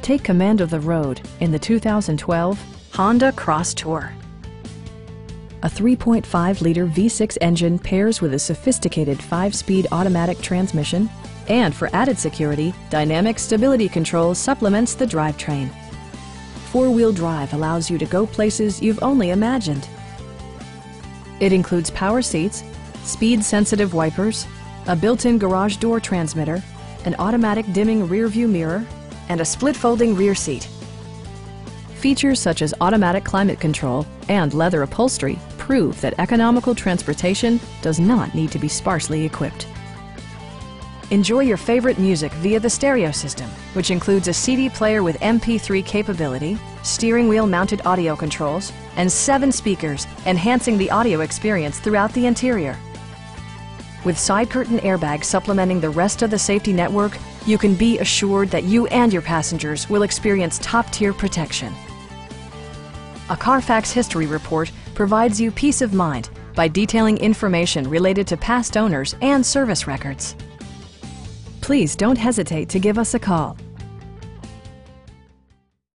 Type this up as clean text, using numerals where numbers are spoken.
Take command of the road in the 2012 Honda Cross Tour. A 3.5-liter V6 engine pairs with a sophisticated 5-speed automatic transmission, and for added security, dynamic stability control supplements the drivetrain. 4-wheel drive allows you to go places you've only imagined. It includes power seats, speed-sensitive wipers, a built-in garage door transmitter, an automatic dimming rear-view mirror, and a split-folding rear seat. Features such as automatic climate control and leather upholstery prove that economical transportation does not need to be sparsely equipped. Enjoy your favorite music via the stereo system, which includes a CD player with MP3 capability, steering wheel mounted audio controls, and 7 speakers, enhancing the audio experience throughout the interior. With side curtain airbags supplementing the rest of the safety network, you can be assured that you and your passengers will experience top-tier protection. A Carfax history report provides you peace of mind by detailing information related to past owners and service records. Please don't hesitate to give us a call.